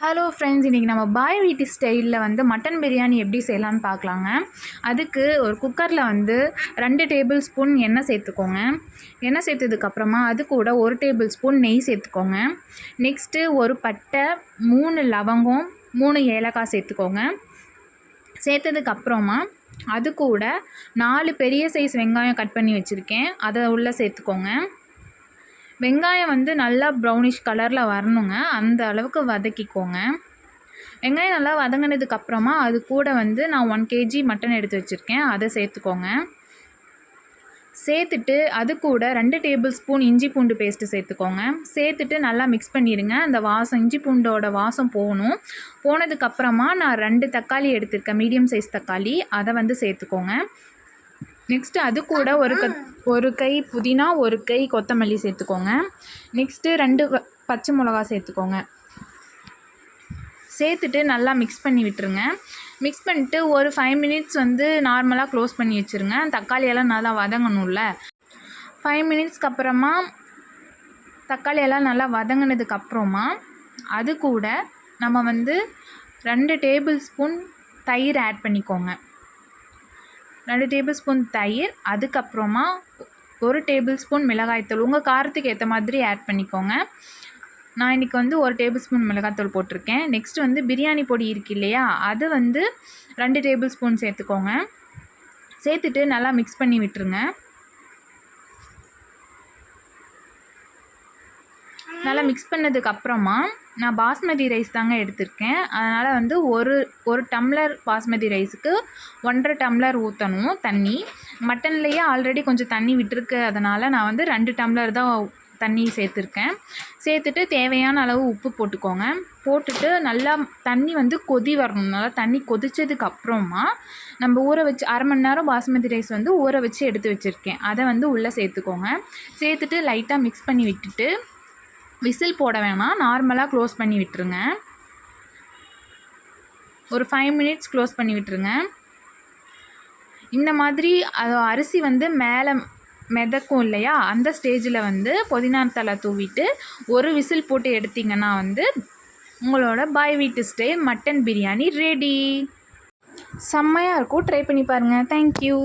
Hello friends, இன்றைக்கி நம்ம பாய் வீட்டு ஸ்டைலில் வந்து மட்டன் பிரியாணி எப்படி செய்யலான்னு பார்க்கலாங்க. அதுக்கு ஒரு குக்கரில் வந்து 2 டேபிள் ஸ்பூன் எண்ணெய் சேர்த்துக்கோங்க. எண்ணெய் சேர்த்ததுக்கப்புறமா அது கூட 1 டேபிள் ஸ்பூன் நெய் சேர்த்துக்கோங்க. நெக்ஸ்ட்டு ஒரு பட்டை, 3 லவங்கம், 3 ஏலக்காய் சேர்த்துக்கோங்க. சேர்த்ததுக்கப்புறமா அது கூட 4 பெரிய சைஸ் வெங்காயம் கட் பண்ணி வச்சுருக்கேன், அதை உள்ளே சேர்த்துக்கோங்க. வெங்காயம் வந்து நல்லா ப்ரௌனிஷ் கலரில் வரணுங்க, அந்த அளவுக்கு வதக்கிக்கோங்க. வெங்காயம் நல்லா வதங்கினதுக்கப்புறமா அது கூட வந்து நான் 1 kg மட்டன் எடுத்து வச்சுருக்கேன், அதை சேர்த்துக்கோங்க. சேர்த்துட்டு அது கூட 2 டேபிள் ஸ்பூன் இஞ்சி பூண்டு பேஸ்ட்டு சேர்த்துக்கோங்க. சேர்த்துட்டு நல்லா மிக்ஸ் பண்ணிடுங்க. அந்த வாசம், இஞ்சி பூண்டோட வாசம் போகணும். போனதுக்கப்புறமா நான் 2 தக்காளி எடுத்திருக்கேன், மீடியம் சைஸ் தக்காளி, அதை வந்து சேர்த்துக்கோங்க. நெக்ஸ்ட்டு அது கூட ஒரு கை புதினா, ஒரு கை கொத்தமல்லி சேர்த்துக்கோங்க. நெக்ஸ்ட்டு 2 பச்சை மிளகா சேர்த்துக்கோங்க. சேர்த்துட்டு நல்லா மிக்ஸ் பண்ணி விட்டுருங்க. மிக்ஸ் பண்ணிட்டு ஒரு 5 மினிட்ஸ் வந்து நார்மலாக க்ளோஸ் பண்ணி வச்சுருங்க. தக்காளியெல்லாம் நல்லா வதங்கணும்ல. 5 மினிட்ஸ்க்கு அப்புறமா தக்காளியெல்லாம் நல்லா வதங்கினதுக்கப்புறமா அது கூட நம்ம வந்து 2 டேபிள் ஸ்பூன் தயிர் ஆட் பண்ணிக்கோங்க. 2 டேபிள் ஸ்பூன் தயிர், அதுக்கப்புறமா 1 டேபிள் ஸ்பூன் மிளகாய்த்தூள், உங்கள் காரத்துக்கு ஏற்ற மாதிரி ஆட் பண்ணிக்கோங்க. நான் இன்றைக்கி வந்து 1 டேபிள் ஸ்பூன் மிளகாய்த்தூள் போட்டிருக்கேன். நெக்ஸ்ட்டு வந்து பிரியாணி பொடி இருக்கு இல்லையா, அது வந்து 2 டேபிள் ஸ்பூன் சேர்த்துக்கோங்க. சேர்த்துட்டு நல்லா மிக்ஸ் பண்ணி விட்டுருங்க. நல்லா மிக்ஸ் பண்ணதுக்கப்புறமா நான் பாஸ்மதி ரைஸ் தாங்க எடுத்திருக்கேன். அதனால் வந்து ஒரு டம்ளர் பாஸ்மதி ரைஸுக்கு 1.5 டம்ளர் ஊற்றணும் தண்ணி. மட்டன்லேயே ஆல்ரெடி கொஞ்சம் தண்ணி விட்டுருக்கு, அதனால் நான் வந்து 2 டம்ளர் தான் தண்ணி சேர்த்துருக்கேன். சேர்த்துட்டு தேவையான அளவு உப்பு போட்டுக்கோங்க. போட்டுட்டு நல்லா தண்ணி வந்து கொதி வரணும். நல்லா தண்ணி கொதித்ததுக்கப்புறமா நம்ம ஊற வச்சு 1/2 மணி நேரம் பாஸ்மதி ரைஸ் வந்து ஊற வச்சு எடுத்து வச்சுருக்கேன், அதை வந்து உள்ளே சேர்த்துக்கோங்க. சேர்த்துட்டு லைட்டாக மிக்ஸ் பண்ணி விட்டுட்டு விசில் போட வேணாம், நார்மலாக க்ளோஸ் பண்ணி விட்டுருங்க. ஒரு 5 மினிட்ஸ் க்ளோஸ் பண்ணி விட்டுருங்க. இந்த மாதிரி அரிசி வந்து மேலே மிதக்கும் இல்லையா, அந்த ஸ்டேஜில் வந்து புதினா தழை தூவிட்டு ஒரு விசில் போட்டு எடுத்திங்கன்னா வந்து உங்களோட பாய் வீட்டு ஸ்டைல் மட்டன் பிரியாணி ரெடி. செம்மையாக இருக்கும், ட்ரை பண்ணி பாருங்கள். தேங்க்யூ.